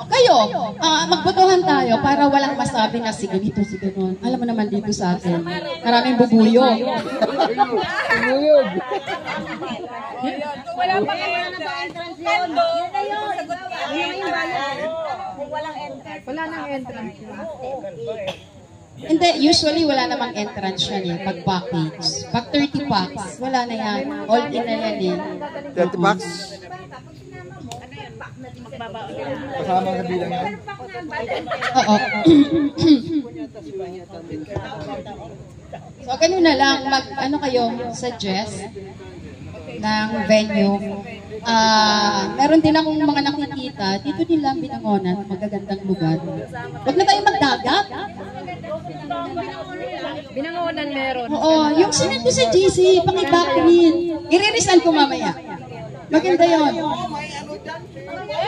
Kayo, magbotohan tayo para walang masabi na si ganito, si ganon. Alam mo naman dito sa atin, maraming bubuyo. Tumuyog. Kung wala pa kayo na entrance yun, yun na yun. Sagot ka. Yun na yung bayad. Kung walang entrance. Wala nang entrance. Hindi, usually wala namang entrance yan eh, pag package. Pag 30 packs, wala na yan. All in na yan eh. 30 bucks. Kasama sa bilang yan. Oo. So, ganun na lang. Ano kayo, suggest ng venue. Meron din akong mga nakikita. Dito din lang Binangonan, magagandang lugar. Huwag na tayo magdagat. Binangonan meron. Oo, yung sinend ko sa GC, paki-backprint. I-re-resend ko mamaya. Maganda yun.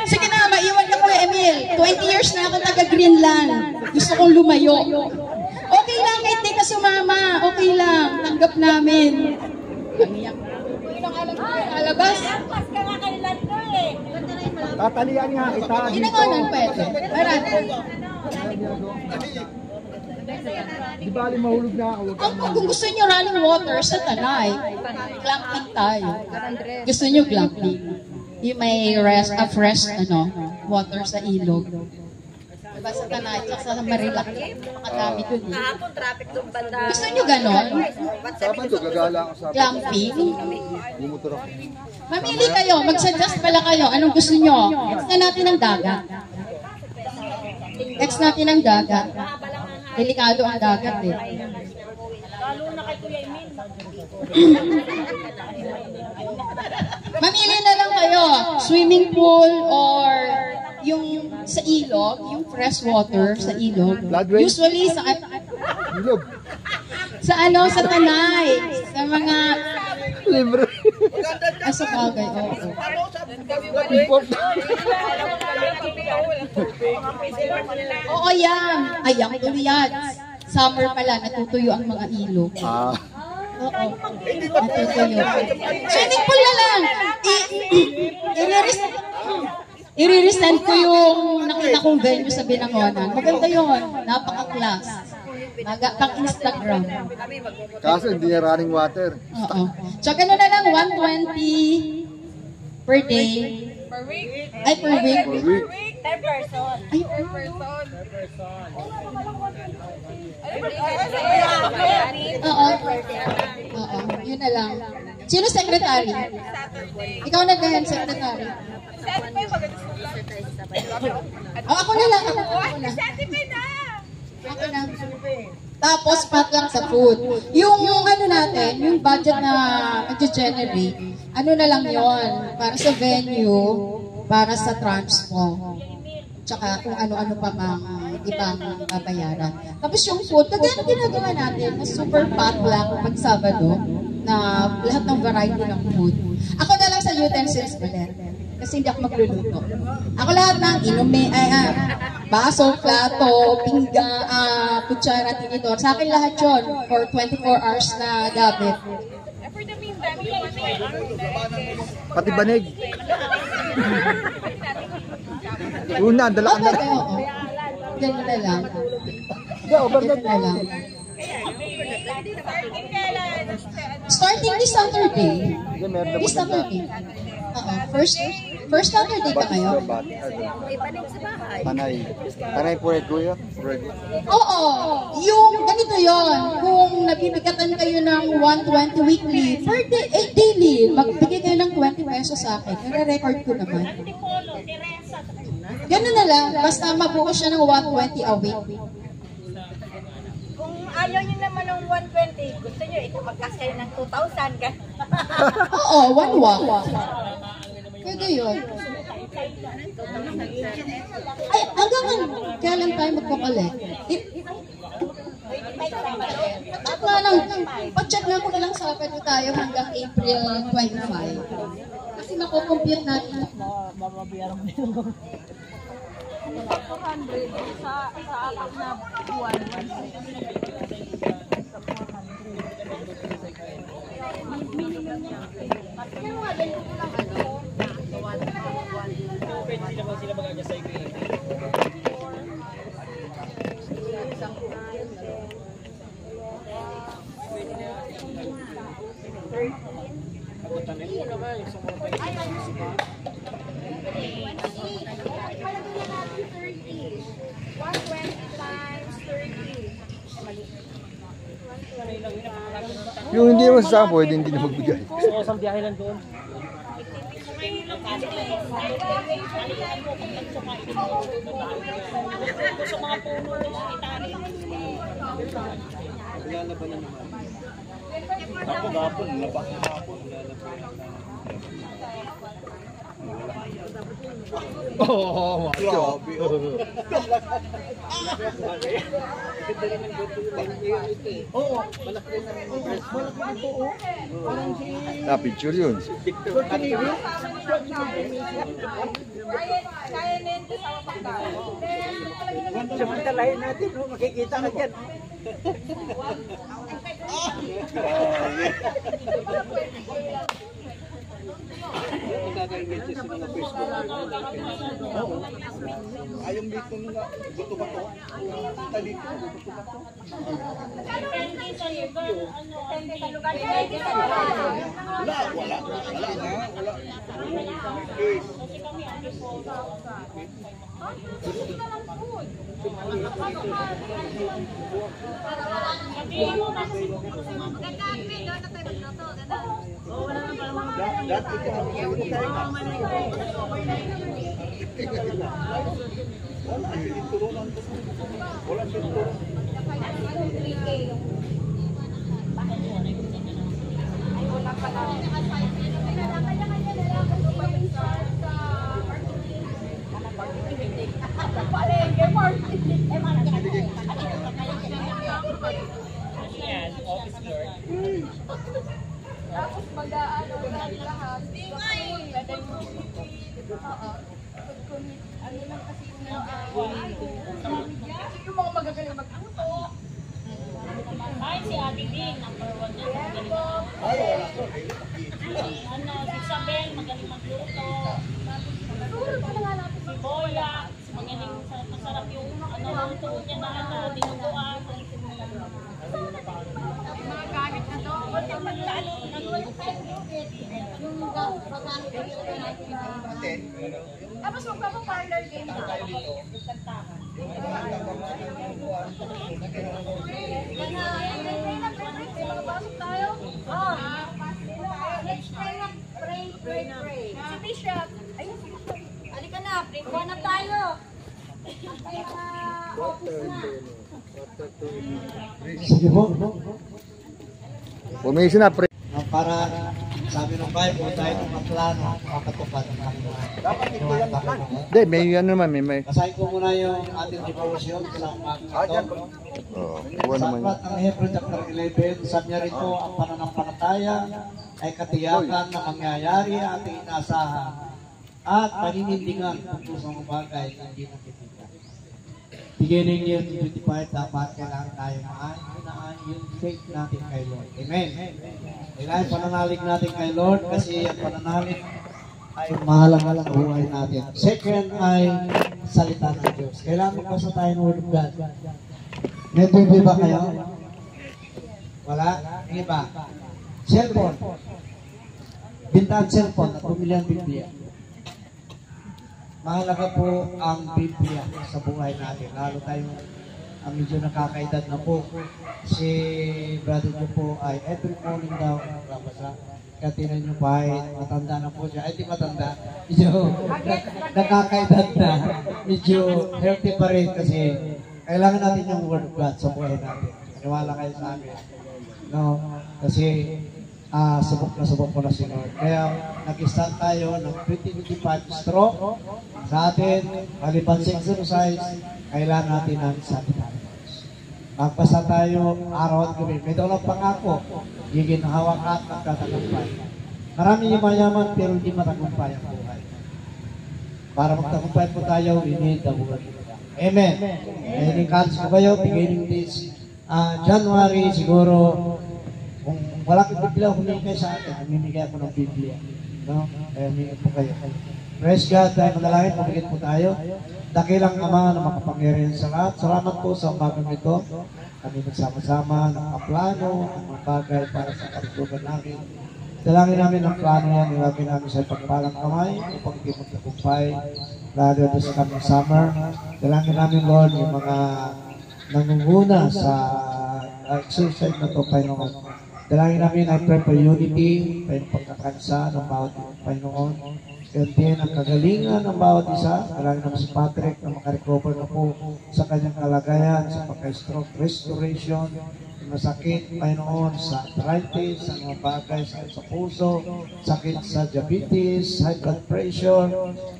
Sige na, maiwan ka po, Emil. 20 years na ako taga-Greenland. Gusto kong lumayo. Okay lang, kahit di ka sumama. Okay lang, tanggap namin. Kamiyak. Alabas. Pas ka nga kay Lando eh. Tatalian nga kita. Binangonan pwede. Meron. Di ba aling mahulog na ako? Kung gusto nyo running water sa Tanay, glamping tayo. Gusto nyo glamping. Yung may fresh water sa ilog. Diba sa Tanay, tsaka sa Marilac, makadami dun eh. Kahapon traffic doon banda. Gusto nyo ganon? Sabi to, gagala ako sa Glamping? bumutor ako. Mamili kayo, mag-suggest pala kayo. Anong gusto nyo? Ex na natin ang dagat. Ex natin ang dagat. Delikado ang dagat eh. Lalo na kay Kuya Emil. Mamili na lang kayo. Swimming pool or yung sa ilog, yung fresh water sa ilog. Floodway? Usually sa Ilog. sa Tanay, sa mga Libre. sa bagay. Oo. Import. Oo yan. Ayang tuliyad. Summer pala, natutuyo ang mga ilog. Oo. Natutuyo. Swimming pool na lang. I-re-resend ko yung nakita kong venue sa Binangonan. Maganda yun. Napaka-class. Pang-Instagram. Kaso hindi niya running water. Oo. So, gano'n na lang. 120 per day. Per week. Ay, per week. For week. Per person. Ay, oo. Oo. Yun na lang. Sino secretary? Ikaw na dahil secretary. Oh, ako na lang. Ako na. Ako na. Tapos, pat lang sa food. Yung ano natin, yung budget na mag-generate, ano na lang yon para sa venue, para sa transpo, tsaka kung ano-ano pa mga ibang babayaran. Tapos yung food, kagaya na ginagawa natin, na super potluck pag Sabado, na lahat ng variety ng food. Ako na lang sa utensils ulit. Kasi hindi ako magluluto. Ako lahat ng baso, plato, kutsara, tinidor. Sa akin lahat yun for 24 hours na gamit. Pati banig. Una, dala ka na. Oo. Ganun na lang. Ganun na lang. Starting this Saturday. This Saturday. First Saturday ka ngayon? Panay po rin kuya. Oo. Yung ganito yon. Kung nabibigatan kayo ng 120 weekly, per day, daily, magbigay kayo ng 20 pesos sa akin. Nare-record ko naman. Ganun na lang. Basta mabuo siya ng 120 a week. Kung ayaw nyo naman ng 120, gusto nyo ito magkas kayo ng 2,000 ka. Oo, one walk. Pwede yun. Ay, hanggang kailan tayo magpapalit? Pag-check na lang. Pag-check na ko na lang sa pwede tayo hanggang April 25. Kasi makukompute natin. 200 sa apat na buwan. Yung hindi mo sasama, pwede hindi na magbigay. Isang biyahe lang doon. Oo, grabe. Picture yun. Samantalahin natin, makikita ka dyan. Ayong dito nga, gusto ba to? Kita dito, gusto ba to? Wala na. Tapos mag-ano lahat. Ano lang kasi yung mga magagaling mag-angko. Ay, si Ate Bing, number 1 niya. Ano, si Isabel, magaling magluto. Si Boya, magaling masarap yung luto niya na dinuguan. Mga gamit na to. Tapos magpapa-parlor game na. Magpapasok tayo? Let's try na pray. Si Bishop. Ayun, si Bishop. Halika na, pray na tayo. Office na. Sige po. Pumisi na, pre. Para sabi ng Bible, tayo ng maplano, makatupad ng Dapat ito yan plan. Hindi, may ano naman, may. Basahin ko muna yung ating devotion sa mga ito. Oo, buwan naman Sa ang Hebrew chapter 11, sabi niya rito, ang pananampalataya ay katiyakan na mangyayari at inaasahan. at paninindigan kung kusang bagay na hindi nakikita. Beginning year 2025, dapat kailangan tayo maanaan yung faith natin kay Lord. Amen. Kailangan pananalig natin kay Lord kasi ang pananalig ay mahalaga sa buhay natin. Second ay salita ng Diyos. Kailangan magbasa tayo ng Word of God. May Biblia ba kayo? Wala? Hindi ba? Cellphone. Bintahan cellphone at bumili ang Biblia. Mahalaga po ang Biblia sa buhay natin. Lalo tayong medyo nakakaedad na po. Si brother ko po ay every morning daw nagbabasa. Kaya tinan nyo pa ay matanda na po siya. Ay di matanda. Medyo nakakaedad na. Medyo healthy pa rin kasi kailangan natin yung Word of God sa buhay natin. Maniwala kayo sa amin. No? Kasi subok ko na si Lord. Kaya nag-start tayo ng 2025 stroke sa atin, maliban sa exercise, kailangan natin ang salita. Magpasa tayo araw at gabi. May daw lang pangako, giginhawa ka at magtatagumpay. Marami yung mayaman pero hindi matagumpay ang buhay. Para magtagumpay po tayo, we need the Word. Amen. Encourage ko kayo, beginning this January, siguro, kung wala kang Biblia, humingi kayo sa akin, humingi ako ng Biblia. No? Kaya humingi po kayo. Praise God, tayo manalangin, pumigit po tayo. Dakilang Ama na makapangyarihan sa lahat. Salamat po sa umagang ito. Kami nagsama-sama, nakaplano, ang mga bagay para sa karitugan namin. Dalangin namin ang plano yan, ilagay namin sa pagpalang kamay, upang hindi magtagumpay, lalo ito sa kaming summer. Dalangin namin, Lord, yung mga nangunguna sa exercise na ito, Panginoon. Dalangin namin, I pray for unity, pagkakansa ng bawat Panginoon. Ganyan din ang kagalingan ng bawat isa. Dalangin namin si Patrick na makarecover na po sa kanyang kalagayan, sa pagka-stroke restoration, masakit, Panginoon, sa arthritis, sa mga bagay sa puso, sakit sa diabetes, high blood pressure.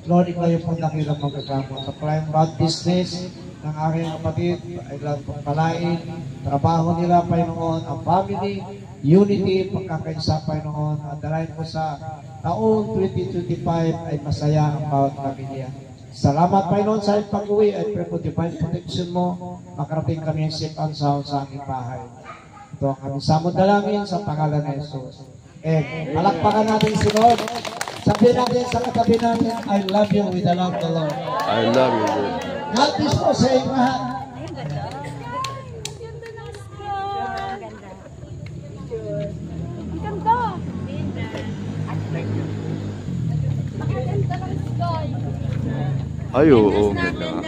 Lord, ikaw yung dakilang magagamot. Sa prime bad business ng aking kapatid, ay lang pagpalain, trabaho nila, Panginoon, ang family, unity, pagkakaisa, Panginoon, at dalayan ko sa taong 2025 ay masaya ang bawat pamilya. Salamat, Panginoon, sa iyong pag-uwi. I pray for divine protection mo. Makarating kami ang safe and sound sa aming bahay. Ito ang aming samod dalangin sa pangalan ng Jesus. Palakpakan natin si Lord. Sabihin natin sa katabi natin, I love you with the love of the Lord. I love you, Lord. God bless po sa iyong lahat. Ay, oo, ganda.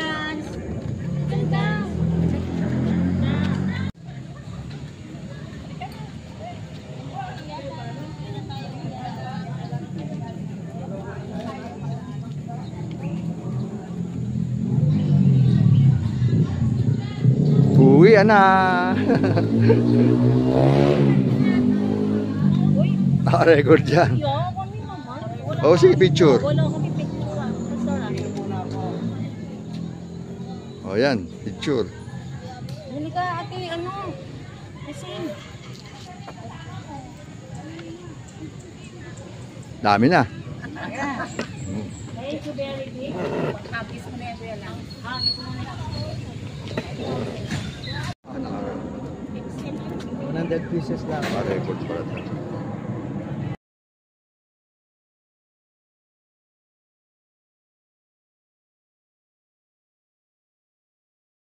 Uwi na. Record yan. Oh, sige, picture. Wala kami picture. Oh, yan, picture. Hindi ka ate, ano? Kasing. Dami na. Thank you very much. Habis mo na yan lang. Habis mo na yan. 100 pieces lang. Record pala.